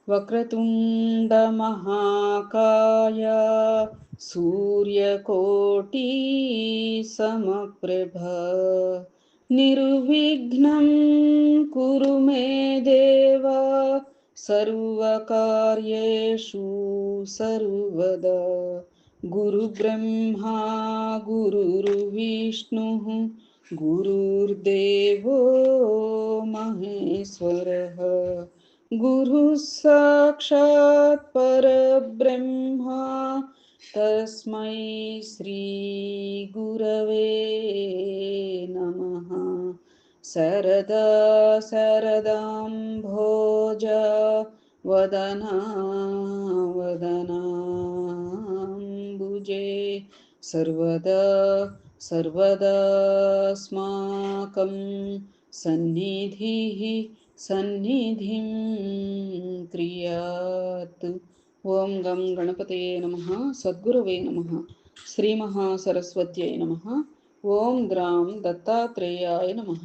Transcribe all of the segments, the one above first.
వక్రతుండ మహాకాయ సూర్యకోటి సమప్రభ నిర్విఘ్నం కురు మే దేవ సర్వకార్యేషు సర్వదా. గురు బ్రహ్మా గురుర్విష్ణు గురుర్దేవో మహేశ్వరః గురు సాక్షాత్ పరబ్రహ్మ తస్మై శ్రీ గురవే నమః. శరదా శరదాంభోజ వదనా వదనాంబుజే సర్వదా సర్వదాస్మాకం సన్నిధిః సన్నిధిం క్రియాత్. ఓం గం గణపతయే నమః. సద్గురవే నమః. శ్రీ మహాసరస్వత్యై నమః. ఓం గ్రాం దత్తాత్రేయాయ నమః.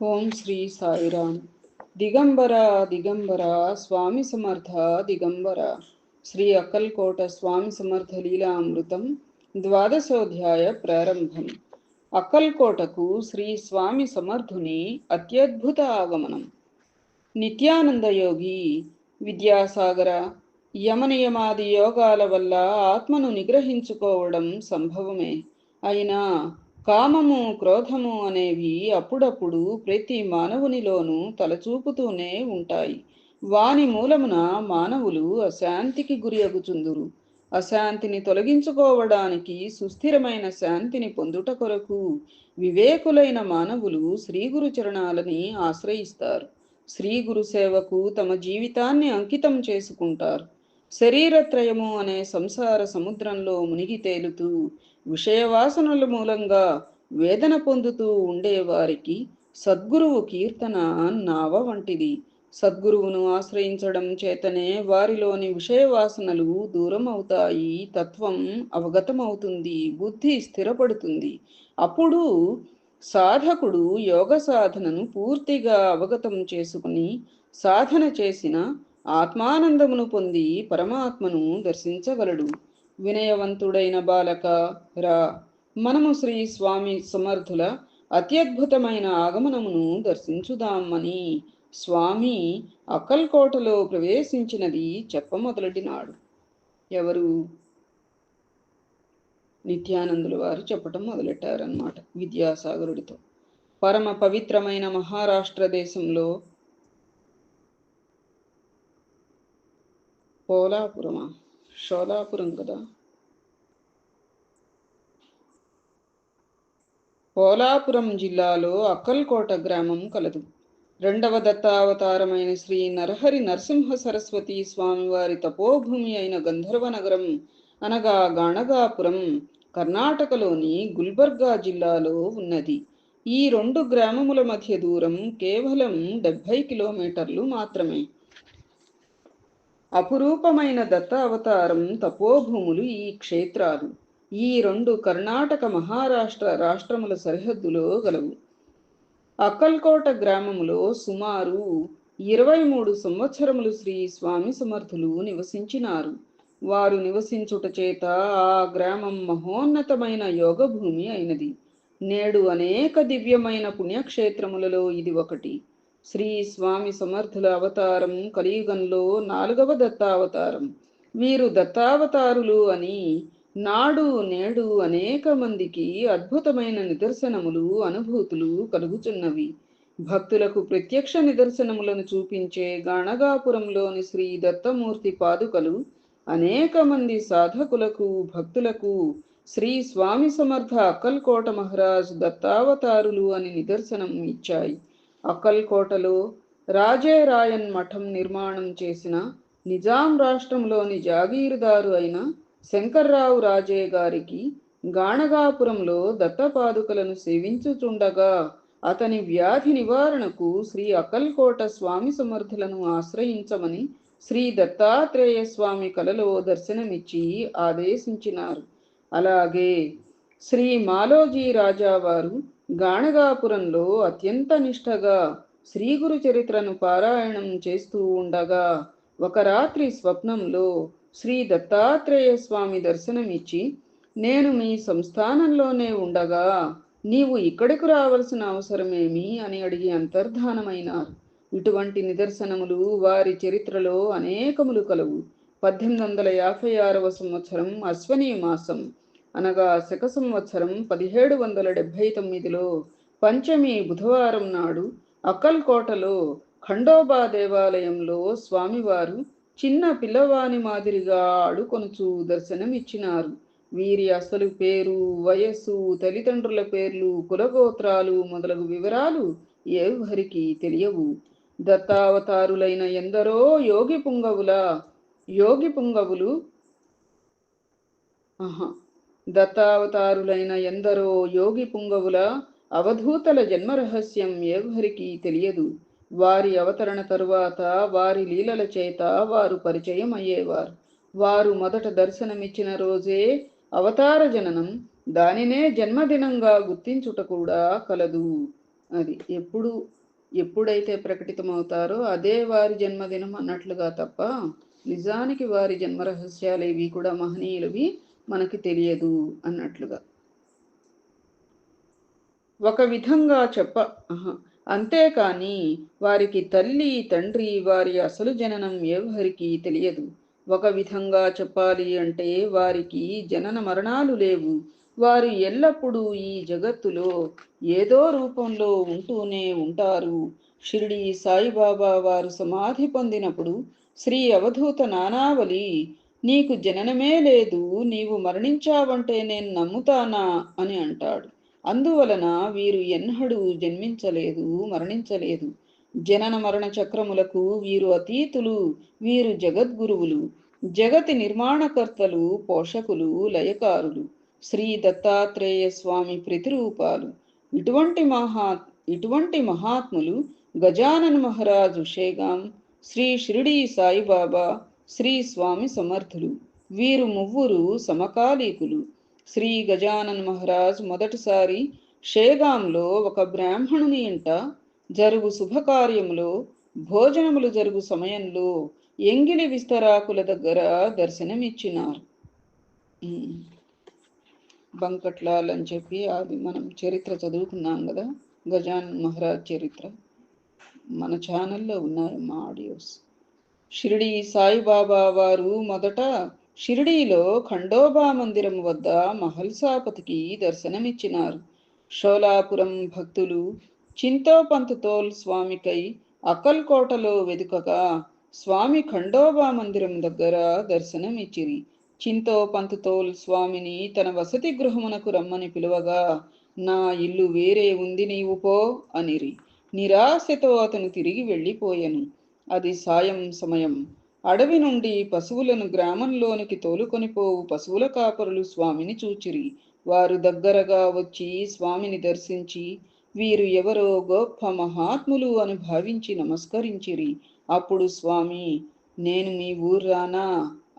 ఓం శ్రీ సాయిరామ్. దిగంబర దిగంబర స్వామి సమర్థ దిగంబర. శ్రీ అక్కల్కోట స్వామి సమర్థ లీలామృతం ద్వాదశోధ్యాయ ప్రారంభం. అక్కల్కోటకు శ్రీ స్వామి సమర్థుని అత్యద్భుత ఆగమనం. నిత్యానందయోగి విద్యాసాగర, యమనియమాది యోగాల వల్ల ఆత్మను నిగ్రహించుకోవడం సంభవమే. అయినా కామము క్రోధము అనేవి అప్పుడప్పుడు ప్రతి మానవునిలోనూ తలచూపుతూనే ఉంటాయి. వాని మూలమున మానవులు అశాంతికి గురి అగుచుందురు. అశాంతిని తొలగించుకోవడానికి, సుస్థిరమైన శాంతిని పొందుట కొరకు వివేకులైన మానవులు శ్రీగురు చరణాలని ఆశ్రయిస్తారు. శ్రీ గురు సేవకు తమ జీవితాన్ని అంకితం చేసుకుంటారు. శరీరత్రయము అనే సంసార సముద్రంలో మునిగి తేలుతూ విషయవాసనల మూలంగా వేదన పొందుతూ ఉండేవారికి సద్గురువు కీర్తన నావ వంటిది. సద్గురువును ఆశ్రయించడం చేతనే వారిలోని విషయవాసనలు దూరం అవుతాయి, తత్వం అవగతమవుతుంది, బుద్ధి స్థిరపడుతుంది. అప్పుడు సాధకుడు యోగ సాధనను పూర్తిగా అవగతం చేసుకుని సాధన చేసిన ఆత్మానందమును పొంది పరమాత్మను దర్శించగలడు. వినయవంతుడైన బాలక రా, మనము శ్రీ స్వామి సమర్థుల అత్యద్భుతమైన ఆగమనమును దర్శించుదామని స్వామి అక్కల్కోటలో ప్రవేశించినది చెప్పమొదలెట్టినాడు. ఎవరు? నిత్యానందుల వారు చెప్పటం మొదలెట్టారన్నమాట విద్యాసాగరుడితో. పరమ పవిత్రమైన మహారాష్ట్ర దేశంలో షోలాపురం కదా, పోలాపురం జిల్లాలో అక్కల్కోట గ్రామం కలదు. రెండవ దత్తావతారమైన శ్రీ నరహరి నరసింహ సరస్వతి స్వామివారి తపోభూమి అయిన గంధర్వ నగరం అనగా గాణగాపురం కర్ణాటకలోని గుల్బర్గా జిల్లాలో ఉన్నది. ఈ రెండు గ్రామముల మధ్య దూరం కేవలం 70 కిలోమీటర్లు మాత్రమే. అపురూపమైన దత్త అవతారం తపోభూములు ఈ క్షేత్రాలు. ఈ రెండు కర్ణాటక మహారాష్ట్ర రాష్ట్రముల సరిహద్దులో గలవు. అక్కల్కోట గ్రామములో సుమారు 23 సంవత్సరములు శ్రీ స్వామి సమర్థులు నివసించినారు. వారు నివసించుట చేత ఆ గ్రామం మహోన్నతమైన యోగభూమి అయినది. నేడు అనేక దివ్యమైన పుణ్యక్షేత్రములలో ఇది ఒకటి. శ్రీ స్వామి సమర్థుల అవతారం కలియుగంలో 4వ దత్తావతారం. వీరు దత్తావతారులు అని నాడు నేడు అనేక మందికి అద్భుతమైన నిదర్శనములు, అనుభూతులు కలుగుచున్నవి. భక్తులకు ప్రత్యక్ష నిదర్శనములను చూపించే గాణగాపురంలోని శ్రీ దత్తమూర్తి పాదుకలు అనేక మంది సాధకులకు, భక్తులకు శ్రీ స్వామి సమర్థ అక్కల్కోట మహారాజ్ దత్తావతారులు అని నిదర్శనం ఇచ్చాయి. అక్కల్కోటలో రాజే రాయన్ మఠం నిర్మాణం చేసిన నిజాం రాష్ట్రంలోని జాగీరుదారు అయిన శంకర్రావు రాజే గారికి గాణగాపురంలో దత్తపాదుకలను సేవించుచుండగా అతని వ్యాధి నివారణకు శ్రీ అక్కల్కోట స్వామి సమర్థులను ఆశ్రయించమని శ్రీ దత్తాత్రేయ స్వామి కలలో దర్శనమిచ్చి ఆదేశించినారు. అలాగే శ్రీ మాలోజీ రాజావారు గాణగాపురంలో అత్యంత నిష్ఠగా శ్రీ గురు చరిత్రను పారాయణం చేస్తూ ఉండగా ఒక రాత్రి స్వప్నంలో శ్రీ దత్తాత్రేయ స్వామి దర్శనమిచ్చి, నేను మీ సంస్థానంలోనే ఉండగా నీవు ఇక్కడికి రావలసిన అవసరమేమి అని అడిగి అంతర్ధానమైనారు. ఇటువంటి నిదర్శనములు వారి చరిత్రలో అనేకములు కలవు. 1856వ సంవత్సరం అశ్వనీ మాసం అనగా శక సంవత్సరం 1779లో పంచమి బుధవారం నాడు అక్కల్కోటలో ఖండోబా దేవాలయంలో స్వామివారు చిన్న పిల్లవాని మాదిరిగా ఆడుకొనుచు దర్శనమిచ్చినారు. వీరి అసలు పేరు, వయస్సు, తల్లిదండ్రుల పేర్లు, కులగోత్రాలు మొదలగు వివరాలు ఎవరికి తెలియవు. దత్తావతారులైన ఎందరో యోగి పుంగవులు దత్తావతారులైన ఎందరో యోగి పుంగవుల అవధూతల జన్మరహస్యం ఎవరికి తెలియదు. వారి అవతరణ తరువాత వారి లీలల చేత వారు పరిచయం అయ్యేవారు. వారు మొదట దర్శనమిచ్చిన రోజే అవతార జననం, దానినే జన్మదినంగా గుర్తించుట కూడా కలదు. అది ఎప్పుడైతే ప్రకటితమవుతారో అదే వారి జన్మదినం అన్నట్లుగా తప్ప నిజానికి వారి జన్మరహస్యాలేవి కూడా మహనీయులవి మనకి తెలియదు అన్నట్లుగా ఒక విధంగా అంతేకాని వారికి తల్లి తండ్రి వారి అసలు జననం ఎవరికి తెలియదు. ఒక విధంగా చెప్పాలి అంటే వారికి జనన మరణాలు లేవు. వారు ఎల్లప్పుడూ ఈ జగత్తులో ఏదో రూపంలో ఉంటూనే ఉంటారు. షిరిడి సాయిబాబా వారు సమాధి పొందినప్పుడు శ్రీ అవధూత నానావళి, నీకు జననమే లేదు, నీవు మరణించావంటే నేను నమ్ముతానా అని అంటాడు. అందువలన వీరు ఎన్నడూ జన్మించలేదు, మరణించలేదు. జనన మరణ చక్రములకు వీరు అతీతులు. వీరు జగద్గురువులు, జగతి నిర్మాణకర్తలు, పోషకులు, లయకారులు, శ్రీ దత్తాత్రేయ స్వామి ప్రతిరూపాలు. ఇటువంటి మహాత్ములు గజానన్ మహారాజు షేగాం, శ్రీ షిరిడి సాయిబాబా, శ్రీ స్వామి సమర్థులు. వీరు ముగ్గురు సమకాలీకులు. శ్రీ గజానన్ మహారాజ్ మొదటిసారి షేగాంలో ఒక బ్రాహ్మణుని ఇంట జరుగు శుభకార్యములో భోజనములు జరుగు సమయంలో ఎంగిలి విస్తరాకుల దగ్గర దర్శనమిచ్చినారు. బంకట్లాల్ అని చెప్పి అది మనం చరిత్ర చదువుకున్నాం కదా, గజానన్ మహారాజ్ చరిత్ర మన ఛానల్లో ఉన్నాయమ్మా ఆడియోస్. షిరిడి సాయిబాబా వారు మొదట షిరిడీలో ఖండోబా మందిరం వద్ద మహల్సాపతికి దర్శనమిచ్చినారు. షోలాపురం భక్తులు చింతోపంతుతోల్ స్వామికై అక్కల్కోటలో వెదుకగా స్వామి ఖండోబా మందిరం దగ్గర దర్శనమిచ్చిరి. చింతోపంతుతోల్ స్వామిని తన వసతి గృహమునకు రమ్మని పిలువగా, నా ఇల్లు వేరే ఉంది, నీవు పో అనిరి. నిరాశతో అతను తిరిగి వెళ్ళిపోయెను. అది సాయం సమయం. అడవి నుండి పశువులను గ్రామంలోనికి తోలుకొనిపోవు పశువుల కాపరులు స్వామిని చూచిరి. వారు దగ్గరగా వచ్చి స్వామిని దర్శించి వీరు ఎవరో గొప్ప మహాత్ములు అని భావించి నమస్కరించిరి. అప్పుడు స్వామి, నేను మీ ఊర్రానా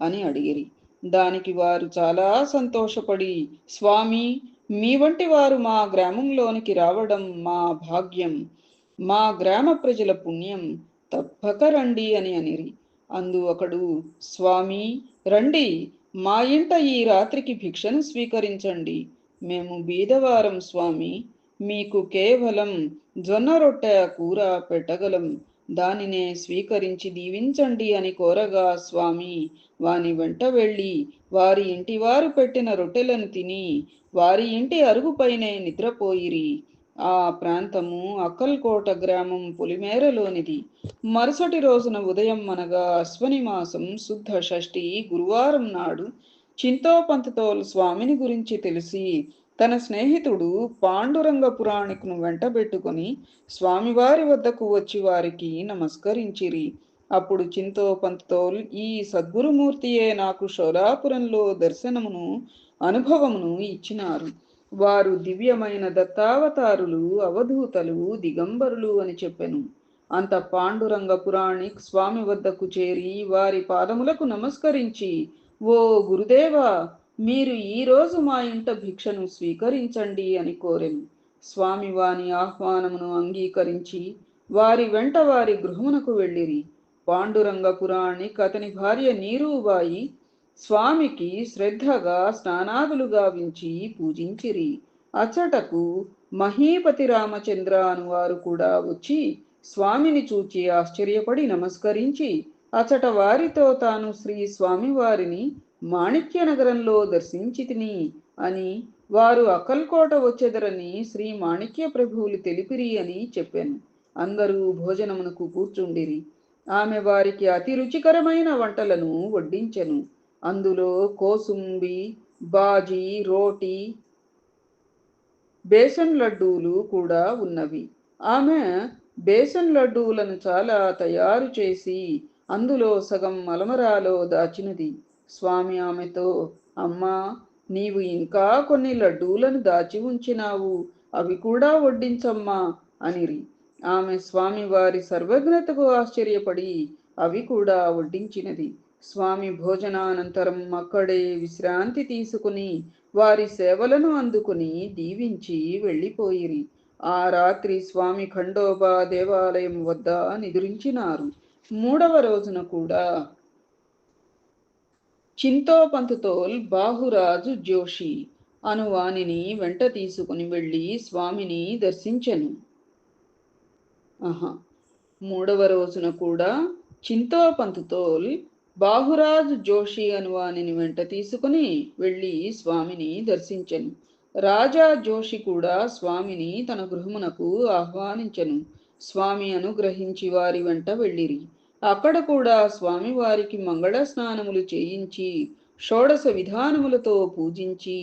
అని అడిగిరి. దానికి వారు చాలా సంతోషపడి, స్వామి, మీ వంటి వారు మా గ్రామంలోనికి రావడం మా భాగ్యం, మా గ్రామ ప్రజల పుణ్యం, తప్పక రండి అని అనిరి. అందు ఒకడు, స్వామి రండి, మా ఇంట ఈ రాత్రికి భిక్షను స్వీకరించండి. మేము బీదవారం స్వామి, మీకు కేవలం జొన్న రొట్టె కూర పెట్టగలం, దానినే స్వీకరించి దీవించండి అని కోరగా స్వామి వాని వెంట వెళ్ళి వారి ఇంటివారు పెట్టిన రొట్టెలను తిని వారి ఇంటి అరుగుపైనే నిద్రపోయిరి. ఆ ప్రాంతము అక్కల్కోట గ్రామం పొలిమేరలోనిది. మరుసటి రోజున ఉదయం అనగా అశ్వని మాసం శుద్ధ షష్ఠి గురువారం నాడు చింతోపంతుతోల్ స్వామిని గురించి తెలిసి తన స్నేహితుడు పాండురంగ పురాణికును వెంటబెట్టుకొని స్వామివారి వద్దకు వచ్చి వారికి నమస్కరించిరి. అప్పుడు చింతోపంతుతోల్, ఈ సద్గురుమూర్తియే నాకు షోలాపురంలో దర్శనమును అనుభవమును ఇచ్చినారు. వారు దివ్యమైన దత్తావతారులు, అవధూతలు, దిగంబరులు అని చెప్పెను. అంత పాండురంగ పురాణిక్ స్వామి వద్దకు చేరి వారి పాదములకు నమస్కరించి, ఓ గురుదేవా, మీరు ఈరోజు మా ఇంట భిక్షను స్వీకరించండి అని కోరెను. స్వామి వాని ఆహ్వానమును అంగీకరించి వారి వెంట వారి గృహమునకు వెళ్ళిరి. పాండురంగ పురాణిక్ అతని భార్య నీరూబాయి స్వామికి శ్రద్ధగా స్నానాదులు గావించి పూజించిరి. అచ్చటకు మహీపతి రామచంద్ర అనువారు కూడా వచ్చి స్వామిని చూచి ఆశ్చర్యపడి నమస్కరించి అచట వారితో తాను శ్రీ స్వామివారిని మాణిక్య నగరంలో దర్శించితిని అని, వారు అక్కల్కోట వచ్చెదరని శ్రీ మాణిక్య ప్రభువులు తెలిపిరి అని చెప్పాను. అందరూ భోజనమునకు కూర్చుండిరి. ఆమె వారికి అతి రుచికరమైన వంటలను వడ్డించెను. అందులో కోసుంబి, బాజీ, రోటీ, బేసన్ లడ్డూలు కూడా ఉన్నవి. ఆమె బేసన్ లడ్డూలను చాలా తయారు చేసి అందులో సగం మలమరాలో దాచినది. స్వామి ఆమెతో, అమ్మా, నీవు ఇంకా కొన్ని లడ్డూలను దాచి ఉంచినావు, అవి కూడా వడ్డించమ్మా అనిరి. ఆమె స్వామి వారి సర్వజ్ఞతకు ఆశ్చర్యపడి అవి కూడా వడ్డించినది. స్వామి భోజనానంతరం అక్కడే విశ్రాంతి తీసుకుని వారి సేవలను అందుకుని దీవించి వెళ్ళిపోయిరి. ఆ రాత్రి స్వామి ఖండోబా దేవాలయం వద్ద నిద్రించినారు. మూడవ రోజున కూడా చింతోపంతుతోల్ బాహురాజు జోషి అను వానిని వెంట తీసుకుని వెళ్ళి స్వామిని దర్శించెను. మూడవ రోజున కూడా చింతోపంతుతోల్ బాహురాజు జోషి అను వానిని వెంట తీసుకుని వెళ్ళి స్వామిని దర్శించెను. రాజా జోషి కూడా స్వామిని తన గృహమునకు ఆహ్వానించెను. స్వామి అనుగ్రహించి వారి వెంట వెళ్ళిరి. అక్కడ కూడా స్వామి వారికి మంగళ స్నానములు చేయించి షోడశ విధానములతో పూజించి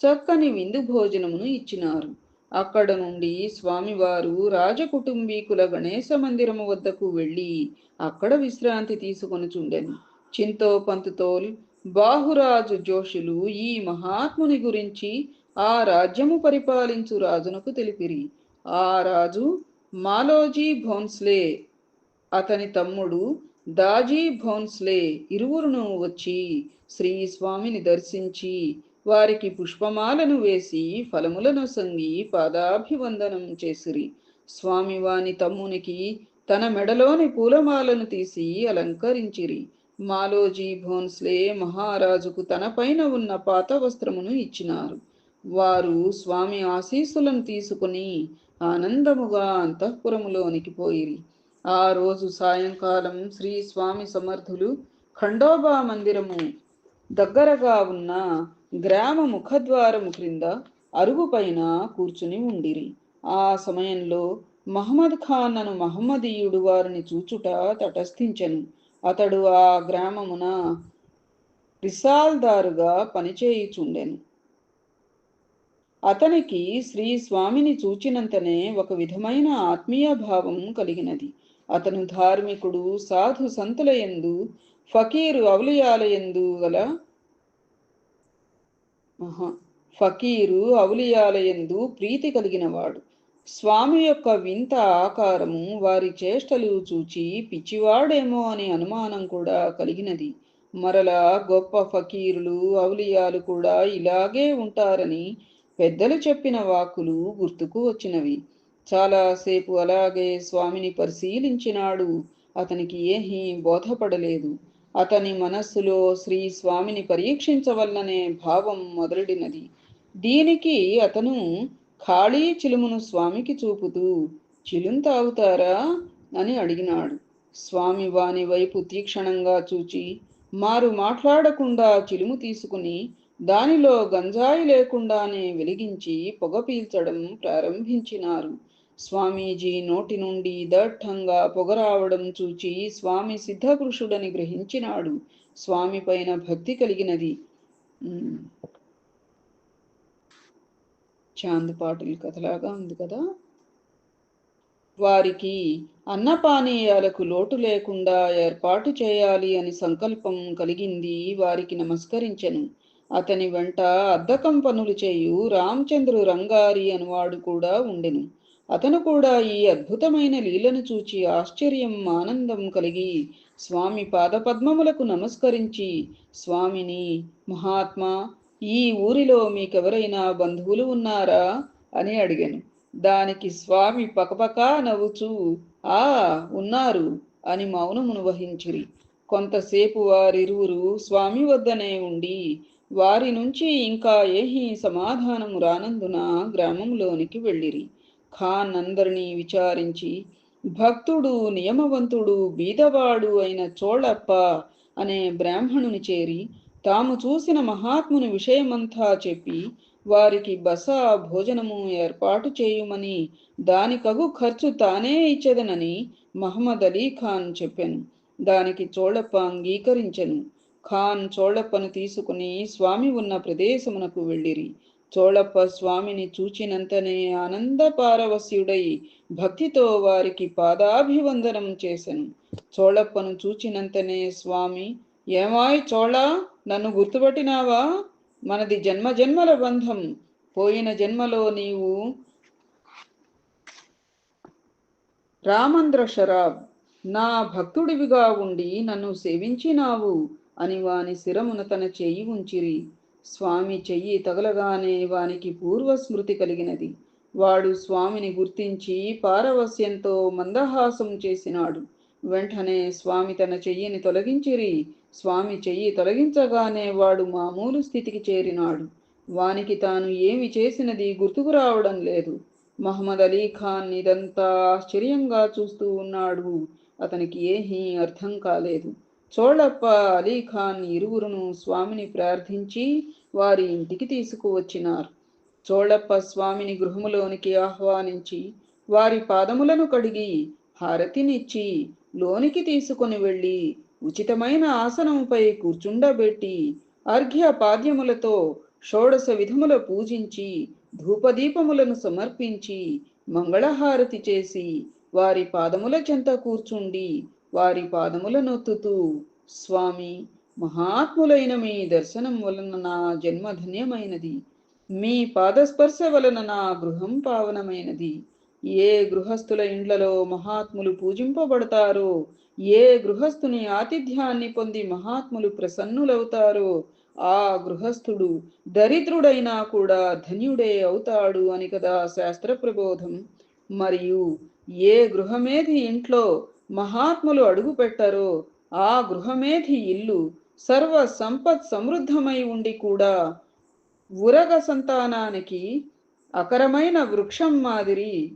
చక్కని విందు భోజనమును ఇచ్చినారు. అక్కడ నుండి స్వామివారు రాజకుటుంబీకుల గణేశ మందిరము వద్దకు వెళ్ళి అక్కడ విశ్రాంతి తీసుకొని చుండెను. చింతోపంతుతోల్ బాహురాజు జోషులు ఈ మహాత్ముని గురించి ఆ రాజ్యము పరిపాలించు రాజునకు తెలిపిరి. ఆ రాజు మాలోజీ భోన్స్లే, అతని తమ్ముడు దాజీ భోన్స్లే ఇరువురును వచ్చి శ్రీ స్వామిని దర్శించి వారికి పుష్పమాలను వేసి ఫలములను సంగి పాదాభివందనం చేసిరి. స్వామి వాని తమ్మునికి తన మెడలోని పూలమాలను తీసి అలంకరించిరి. మాలోజీ భోన్స్లే మహారాజుకు తన పైన ఉన్న పాత వస్త్రమును ఇచ్చినారు. వారు స్వామి ఆశీస్సులను తీసుకుని ఆనందముగా అంతఃపురములోనికి పోయిరి. ఆ రోజు సాయంకాలం శ్రీ స్వామి సమర్థులు ఖండోబా మందిరము దగ్గరగా ఉన్న గ్రామ ముఖద్వారము క్రింద అరుగు పైన కూర్చుని ఉండిరి. ఆ సమయంలో మహమ్మద్ ఖాన్ అను మహమ్మదీయుడు వారిని చూచుట తటస్థించెను. అతడు ఆ గ్రామమున రిసాల్దారుగా పనిచేయుచుండెను. అతనికి శ్రీ స్వామిని చూచినంతనే ఒక విధమైన ఆత్మీయ భావం కలిగినది. అతను ధార్మికుడు, సాధు సంతుల యందు, ఫకీరు అవులియాలయందు ప్రీతి కలిగినవాడు. స్వామి యొక్క వింత ఆకారము వారి చేష్టలు చూచి పిచ్చివాడేమో అనే అనుమానం కూడా కలిగినది. మరలా గొప్ప ఫకీరులు, అవులియాలు కూడా ఇలాగే ఉంటారని పెద్దలు చెప్పిన వాక్కులు గుర్తుకు వచ్చినవి. చాలాసేపు అలాగే స్వామిని పరిశీలించినాడు. అతనికి ఏమీ బోధపడలేదు. అతని మనస్సులో శ్రీ స్వామిని పరీక్షించవలననే భావం మొదలెడినది. దీనికి అతను ఖాళీ చిలుమును స్వామికి చూపుతూ, చిలుం తాగుతారా అని అడిగినాడు. స్వామి వాని వైపు తీక్షణంగా చూచి మారు మాట్లాడకుండా చిలుము తీసుకుని దానిలో గంజాయి లేకుండానే వెలిగించి పొగ పీల్చడం ప్రారంభించినారు. స్వామీజీ నోటి నుండి దట్టంగా పొగ రావడం చూచి స్వామి సిద్ధపురుషుడని గ్రహించినాడు. స్వామి పైన భక్తి కలిగినది. చాందుపాటుల కథలాగా ఉంది కదా. వారికి అన్నపానీయాలకు లోటు లేకుండా ఏర్పాటు చేయాలి అని సంకల్పం కలిగింది. వారికి నమస్కరించెను. అతని వెంట అద్దకం పనులు చేయు రామచంద్రు రంగారి అనువాడు కూడా ఉండెను. అతను కూడా ఈ అద్భుతమైన లీలను చూచి ఆశ్చర్యం, ఆనందం కలిగి స్వామి పాదపద్మములకు నమస్కరించి స్వామిని, మహాత్మా, ఈ ఊరిలో మీకెవరైనా బంధువులు ఉన్నారా అని అడిగాను. దానికి స్వామి పకపకా నవ్వుచూ ఆ ఉన్నారు అని మౌనమును వహించిరి. కొంతసేపు వారిరువురు స్వామి వద్దనే ఉండి వారి నుంచి ఇంకా ఏహీ సమాధానము రానందున గ్రామంలోనికి వెళ్ళిరి. ఖాన్ అందరినీ విచారించి భక్తుడు నియమవంతుడు బీదవాడు అయిన చోళప్ప అనే బ్రాహ్మణుని చేరి తాము చూసిన మహాత్ముని విషయమంతా చెప్పి వారికి బస భోజనము ఏర్పాటు చేయుమని దానికగు ఖర్చు తానే ఇచ్చెదనని మహమ్మద్ అలీ ఖాన్ చెప్పెను. దానికి చోళప్ప అంగీకరించెను. ఖాన్ చోళప్పను తీసుకుని స్వామి ఉన్న ప్రదేశమునకు వెళ్ళిరి. చోళప్ప స్వామిని చూచినంతనే ఆనంద పారవస్యుడై భక్తితో వారికి పాదాభివందనం చేసెను. చోళప్పను చూచినంతనే స్వామి, ఏమాయ్ చోళ, నన్ను గుర్తుపట్టినావా? మనది జన్మ జన్మల బంధం. పోయిన జన్మలో నీవు రామంద్ర షరాబ్ నా భక్తుడివిగా ఉండి నన్ను సేవించినావు అని వాని శిరమున తన చెయ్యి ఉంచిరి. స్వామి చెయ్యి తగలగానే వానికి పూర్వస్మృతి కలిగినది. వాడు స్వామిని గుర్తించి పారవస్యంతో మందహాసం చేసినాడు. వెంటనే స్వామి తన చెయ్యిని తొలగించిరి. స్వామి చెయ్యి తొలగించగానే వాడు మామూలు స్థితికి చేరినాడు. వానికి తాను ఏమి చేసినది గుర్తుకు రావడం లేదు. మహమ్మద్ అలీ ఖాన్ ఇదంతా ఆశ్చర్యంగా చూస్తూ ఉన్నాడు. అతనికి ఏమీ అర్థం కాలేదు. చోళప్ప అలీఖాన్ ఇరువురును స్వామిని ప్రార్థించి వారి ఇంటికి తీసుకువచ్చినారు. చోళప్ప స్వామిని గృహములోనికి ఆహ్వానించి వారి పాదములను కడిగి హారతినిచ్చి లోనికి తీసుకుని వెళ్ళి ఉచితమైన ఆసనముపై కూర్చుండబెట్టి అర్ఘ్య పాద్యములతో షోడశ విధముల పూజించి ధూపదీపములను సమర్పించి మంగళహారతి చేసి వారి పాదముల చెంత కూర్చుండి వారి పాదముల నొత్తుతూ, స్వామి, మహాత్ములైన మీ దర్శనం వలన నా జన్మ ధన్యమైనది. మీ పాదస్పర్శ వలన నా గృహం పావనమైనది. ఏ గృహస్థుల ఇండ్లలో మహాత్ములు పూజింపబడతారో, ఏ గృహస్థుని ఆతిథ్యాన్ని పొంది మహాత్ములు ప్రసన్నులవుతారో ఆ గృహస్థుడు దరిద్రుడైనా కూడా ధన్యుడే అవుతాడు అని కదా శాస్త్ర ప్రబోధం. మరియు ఏ గృహమేధి ఇంట్లో మహాత్ములు అడుగు పెట్టారో ఆ గృహమేధి ఇల్లు సర్వ సంపత్ సమృద్ధమై ఉండి కూడా ఉరగ సంతానానికి అకరమైన వృక్షం మాదిరి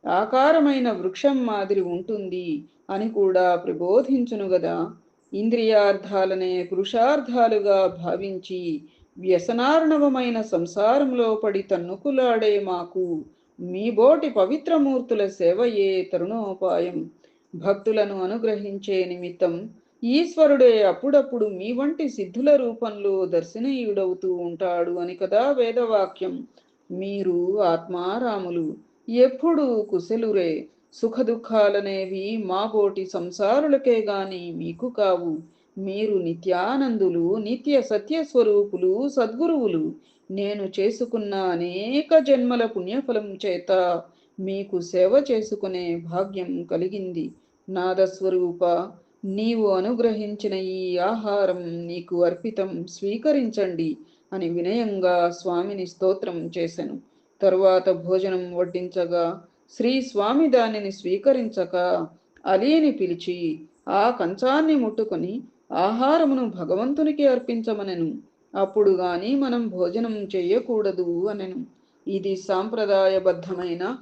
ఆకారమైన వృక్షం మాదిరి ఉంటుంది అని కూడా ప్రబోధించును గదా. ఇంద్రియార్థాలనే పురుషార్థాలుగా భావించి వ్యసనార్ణవమైన సంసారంలో పడి తన్నుకులాడే మాకు మీ బోటి పవిత్రమూర్తుల సేవయే తరుణోపాయం. భక్తులను అనుగ్రహించే నిమిత్తం ఈశ్వరుడే అప్పుడప్పుడు మీ వంటి సిద్ధుల రూపంలో దర్శనీయుడవుతూ ఉంటాడు అని కదా వేదవాక్యం. మీరు ఆత్మారాములు, ఎప్పుడూ కుశలురే. సుఖదుఖాలనేవి మాబోటి సంసారులకే గాని మీకు కావు. మీరు నిత్యానందులు, నిత్య సత్యస్వరూపులు, సద్గురువులు. నేను చేసుకున్న అనేక జన్మల పుణ్యఫలం చేత మీకు సేవ చేసుకునే భాగ్యం కలిగింది. నాదస్వరూప, నీవు అనుగ్రహించిన ఈ ఆహారం నీకు అర్పితం, స్వీకరించండి అని వినయంగా స్వామిని స్తోత్రం చేశాను. తరువాత భోజనం వడ్డించగా శ్రీ స్వామి దానిని స్వీకరించక అలీని పిలిచి ఆ కంచాన్ని ముట్టుకొని ఆహారమును భగవంతునికి అర్పించమనెను. అప్పుడు గాని మనం భోజనం చెయ్యకూడదు అనెను. ఇది సాంప్రదాయబద్ధమైన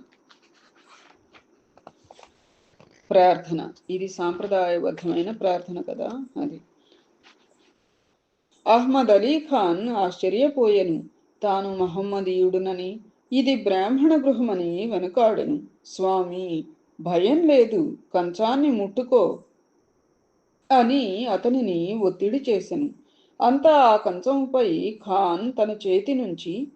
ప్రార్థన కదా అది. అహ్మద్ అలీ ఖాన్ ఆశ్చర్యపోయెను. తాను మహమ్మదీయుడునని, ఇది బ్రాహ్మణ గృహమని వెనుకాడెను. స్వామి, భయం లేదు, కంచాన్ని ముట్టుకో అని అతనిని ఒత్తిడి చేసెను. అంతా ఆ కంచంపై ఖాన్ తన చేతి నుంచి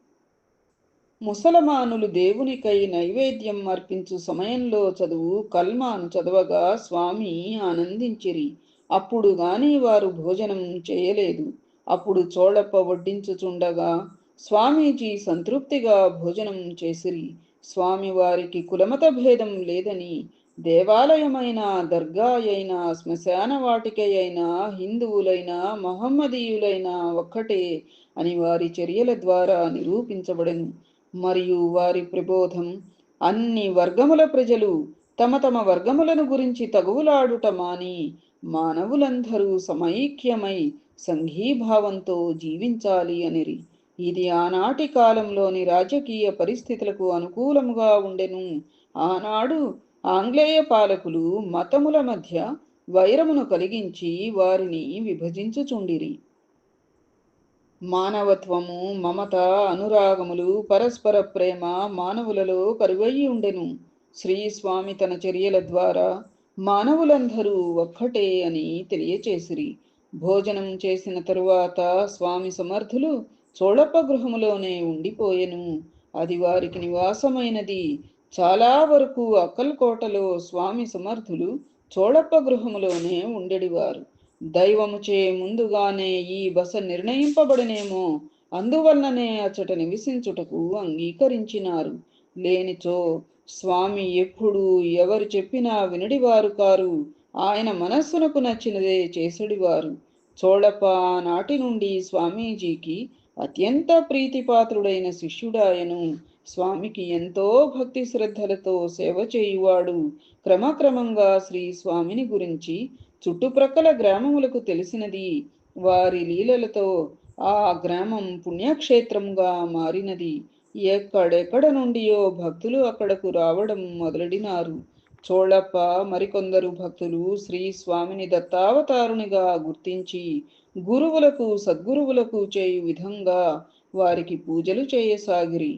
ముసలమానులు దేవునికై నైవేద్యం అర్పించు సమయంలో చదువు కల్మాను చదవగా స్వామి ఆనందించిరి. అప్పుడు గాని వారు భోజనం చేయలేదు. అప్పుడు చోళప్ప వడ్డించుచుండగా స్వామీజీ సంతృప్తిగా భోజనం చేసిరి. స్వామి వారికి కులమత భేదం లేదని, దేవాలయమైన, దర్గా అయినా, శ్మశాన వాటిక అయినా, హిందువులైనా, మహమ్మదీయులైనా ఒక్కటే అని వారి చర్యల ద్వారా నిరూపించబడెను. మరియు వారి ప్రబోధం అన్ని వర్గముల ప్రజలు తమ తమ వర్గములను గురించి తగువులాడుట మాని మానవులందరూ సమైక్యమై సంఘీభావంతో జీవించాలి అనిరి. ఇది ఆనాటి కాలంలోని రాజకీయ పరిస్థితులకు అనుకూలముగా ఉండెను. ఆనాడు ఆంగ్లేయ పాలకులు మతముల మధ్య వైరమును కలిగించి వారిని విభజించుచుండిరి. మానవత్వము, మమత, అనురాగములు, పరస్పర ప్రేమ మానవులలో కరువయి ఉండెను. శ్రీ స్వామి తన చర్యల ద్వారా మానవులందరూ ఒక్కటే అని తెలియచేసిరి. భోజనం చేసిన తరువాత స్వామి సమర్థులు చోళప్ప గృహములోనే ఉండిపోయెను. అది వారికి నివాసమైనది. చాలా వరకు అక్కల్కోటలో స్వామి సమర్థులు చోళప్ప గృహములోనే ఉండెడివారు. దైవముచే ముందుగానే ఈ బస నిర్ణయింపబడినేమో, అందువలననే అచ్చట నివసించుటకు అంగీకరించినారు. లేనిచో స్వామి ఎప్పుడు ఎవరు చెప్పినా వినడివారు కారు. ఆయన మనస్సునకు నచ్చినదే చేసడివారు. చోళప్ప నాటి నుండి స్వామీజీకి అత్యంత ప్రీతిపాత్రుడైన శిష్యుడాయను. స్వామికి ఎంతో భక్తి శ్రద్ధలతో సేవ చేయువాడు. క్రమక్రమంగా శ్రీ స్వామిని గురించి చుట్టుప్రక్కల గ్రామములకు తెలిసినది. వారి లీలలతో ఆ గ్రామం పుణ్యక్షేత్రంగా మారినది. ఎక్కడెక్కడ నుండియో భక్తులు అక్కడకు రావడం మొదలెడినారు. చోళప్ప మరికొందరు భక్తులు శ్రీ స్వామిని దత్తావతారునిగా గుర్తించి గురువులకు సద్గురువులకు చేయు విధంగా వారికి పూజలు చేయసాగిరి.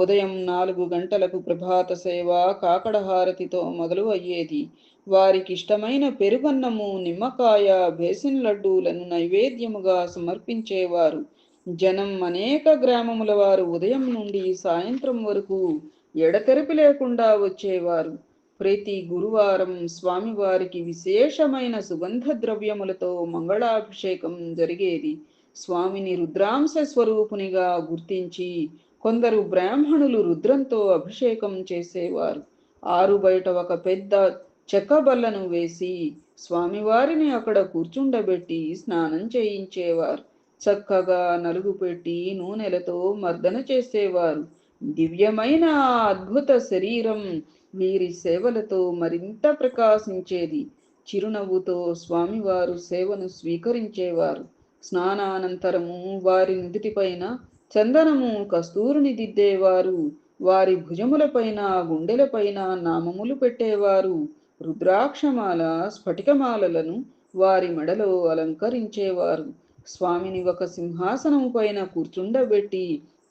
ఉదయం 4 గంటలకు ప్రభాత సేవ కాకడహారతితో మొదలు అయ్యేది. వారికిష్టమైన పెరుగన్నము, నిమ్మకాయ, బేసిన్ లడ్డూలను నైవేద్యముగా సమర్పించేవారు. జనం అనేక గ్రామముల వారు ఉదయం నుండి సాయంత్రం వరకు ఎడతెరిపి లేకుండా వచ్చేవారు. ప్రతి గురువారం స్వామివారికి విశేషమైన సుగంధ ద్రవ్యములతో మంగళాభిషేకం జరిగేది. స్వామిని రుద్రాంశ స్వరూపునిగా గుర్తించి కొందరు బ్రాహ్మణులు రుద్రంతో అభిషేకం చేసేవారు. ఆరు బయట ఒక పెద్ద చెక్క బల్లను వేసి స్వామివారిని అక్కడ కూర్చుండబెట్టి స్నానం చేయించేవారు. చక్కగా నలుగు పెట్టి నూనెలతో మర్దన చేసేవారు. దివ్యమైన ఆ అద్భుత శరీరం వీరి సేవలతో మరింత ప్రకాశించేది. చిరునవ్వుతో స్వామివారు సేవను స్వీకరించేవారు. స్నానానంతరము వారి నుదిటిపైన చందనము, కస్తూరిని దిద్దేవారు. వారి భుజములపైన, గుండెలపైన నామములు పెట్టేవారు. రుద్రాక్షమాల, స్ఫటికమాలలను వారి మెడలో అలంకరించేవారు. స్వామిని ఒక సింహాసనం పైన కూర్చుండబెట్టి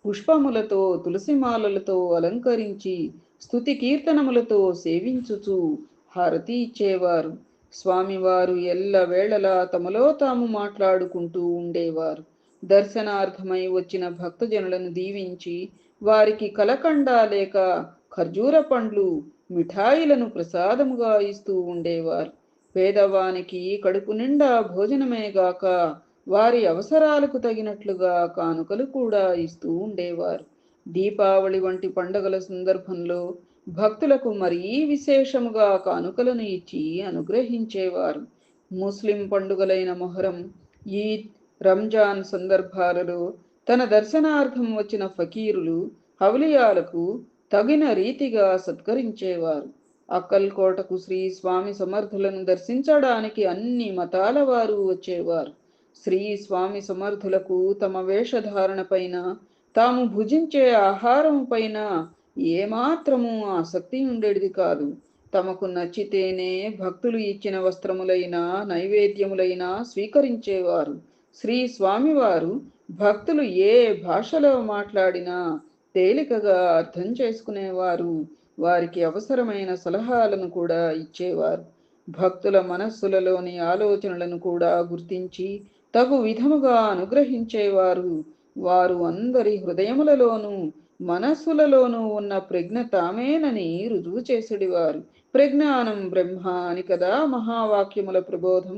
పుష్పములతో, తులసిమాలలతో అలంకరించి స్తుతి కీర్తనములతో సేవించుచు హారతి ఇచ్చేవారు. స్వామివారు ఎల్లవేళలా తమలో తాము మాట్లాడుకుంటూ ఉండేవారు. దర్శనార్థమై వచ్చిన భక్తజనులను దీవించి వారికి కలకండ లేక ఖర్జూర పండ్లు, మిఠాయిలను ప్రసాదముగా ఇస్తూ ఉండేవారు. పేదవానికి కడుపు నిండా భోజనమేగాక వారి అవసరాలకు తగినట్లుగా కానుకలు కూడా ఇస్తూ ఉండేవారు. దీపావళి వంటి పండుగల సందర్భంలో భక్తులకు మరీ విశేషముగా కానుకలను ఇచ్చి అనుగ్రహించేవారు. ముస్లిం పండుగలైన మొహరం, ఈద్, రంజాన్ సందర్భాలలో తన దర్శనార్థం వచ్చిన ఫకీరులు, హౌలియాలకు తగిన రీతిగా సత్కరించేవారు. అక్కల్కోటకు శ్రీ స్వామి సమర్థులను దర్శించడానికి అన్ని మతాల వారు వచ్చేవారు. శ్రీ స్వామి సమర్థులకు తమ వేషధారణ పైన, తాము భుజించే ఆహారం పైన ఏమాత్రము ఆసక్తి ఉండేది కాదు. తమకు నచ్చితేనే భక్తులు ఇచ్చిన వస్త్రములైనా నైవేద్యములైనా స్వీకరించేవారు. శ్రీ స్వామివారు భక్తులు ఏ భాషలో మాట్లాడినా తేలికగా అర్థం చేసుకునేవారు. వారికి అవసరమైన సలహాలను కూడా ఇచ్చేవారు. భక్తుల మనస్సులలోని ఆలోచనలను కూడా గుర్తించి తగు విధముగా అనుగ్రహించేవారు. వారు అందరి హృదయములలోనూ మనస్సులలోనూ ఉన్న ప్రజ్ఞ తామేనని రుజువు చేసేడివారు. ప్రజ్ఞానం బ్రహ్మ అని కదా మహావాక్యముల ప్రబోధం.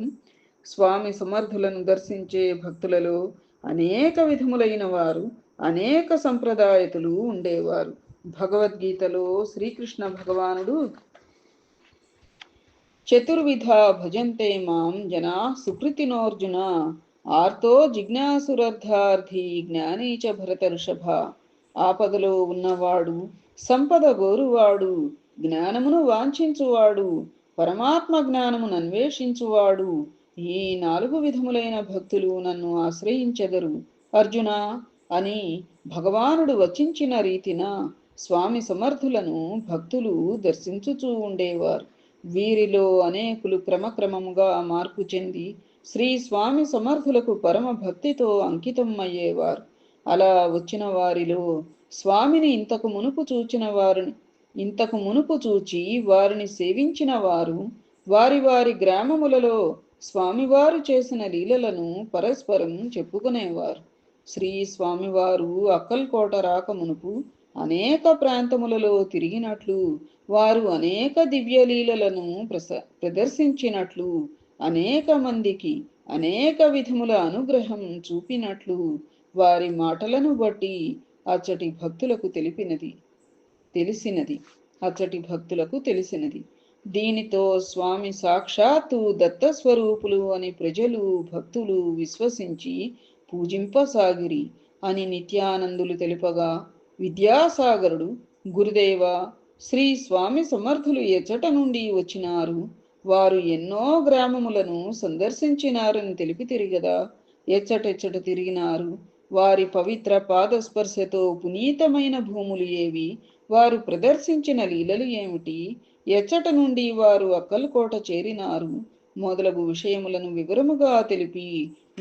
స్వామి సమర్థులను దర్శించే భక్తులలో అనేక విధములైన వారు, అనేక సంప్రదాయతులు ఉండేవారు. భగవద్గీతలో శ్రీకృష్ణ భగవానుడు చతుర్విధ భజంతే మాం జనా సుకృతినోర్జున ఆర్తో జిజ్ఞాసురర్థార్థి జ్ఞానీ చ భరత ఋషభ. ఆపదలో ఉన్నవాడు, సంపద గోరువాడు, జ్ఞానమును వాంఛించువాడు, పరమాత్మ జ్ఞానమును అన్వేషించువాడు, ఈ 4 విధములైన భక్తులు నన్ను ఆశ్రయించెదరు అర్జున అని భగవానుడు వచించిన రీతిన స్వామి సమర్థులను భక్తులు దర్శించుచూ ఉండేవారు. వీరిలో అనేకులు క్రమక్రమముగా మార్పు చెంది శ్రీ స్వామి సమర్థులకు పరమ భక్తితో అంకితం అయ్యేవారు. అలా వచ్చిన వారిలో స్వామిని ఇంతకు మునుపు చూచి వారిని సేవించిన వారు వారి వారి గ్రామములలో స్వామివారు చేసిన లీలలను పరస్పరం చెప్పుకునేవారు. శ్రీ స్వామివారు అక్కల్కోట రాక మునుపు అనేక ప్రాంతములలో తిరిగినట్లు, వారు అనేక దివ్యలీలలను ప్రదర్శించినట్లు, అనేక మందికి అనేక విధముల అనుగ్రహం చూపినట్లు వారి మాటలను బట్టి అచ్చటి భక్తులకు తెలిసినది. దీనితో స్వామి సాక్షాత్తు దత్తస్వరూపులు అని ప్రజలు భక్తులు విశ్వసించి పూజింపసాగిరి అని నిత్యానందులు తెలుపగా, విద్యాసాగరుడు గురుదేవ, శ్రీ స్వామి సమర్థులు ఎచ్చట నుండి వచ్చినారు, వారు ఎన్నో గ్రామములను సందర్శించినారని తెలిపి తిరిగదా, ఎచ్చటెచ్చట తిరిగినారు, వారి పవిత్ర పాదస్పర్శతో పునీతమైన భూములు ఏవి, వారు ప్రదర్శించిన లీలలు ఏమిటి, ఎచ్చట నుండి వారు అక్కల్కోట చేరినారు మొదలగు విషయములను వివరముగా తెలిపి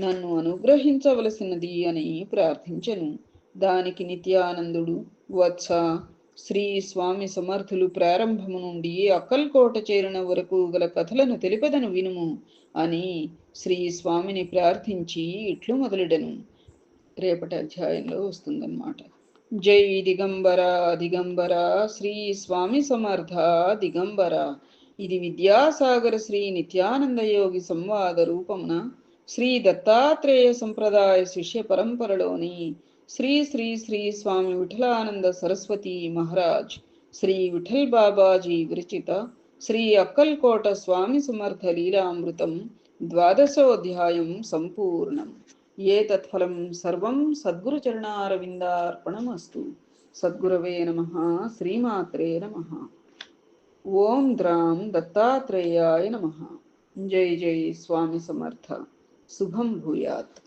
నన్ను అనుగ్రహించవలసినది అని ప్రార్థించెను. దానికి నిత్యానందుడు, వత్స, శ్రీ స్వామి సమర్థులు ప్రారంభము నుండి అక్కల్కోట చేరిన వరకు గల కథలను తెలిపెదను వినుము అని శ్రీ స్వామిని ప్రార్థించి ఇట్లు మొదలెడను. రేపటి అధ్యాయంలో వస్తుందన్నమాట. జై దిగంబర దిగంబర శ్రీ స్వామి సమర్థ దిగంబర. ఇది విద్యాసాగర శ్రీ నిత్యానంద యోగి సంవాద రూపమున శ్రీ దత్తాత్రేయ సంప్రదాయ శిష్య పరంపరలోని శ్రీ శ్రీ శ్రీ స్వామి విఠలానంద సరస్వతి మహారాజ్ శ్రీ విఠల్ బాబాజీ విరచిత శ్రీ అక్కల్కోట స్వామి సమర్థ లీలామృతం 12వ అధ్యాయం సంపూర్ణం. ఏ తత్ఫలం సర్వం సద్గురుచరణారవిందార్పణమస్తు. సద్గురవే నమః. శ్రీమాత్రే నమః. ఓం ద్రాం దత్తాత్రేయాయ నమః. జై జై స్వామి సమర్థ. శుభం భూయాత్.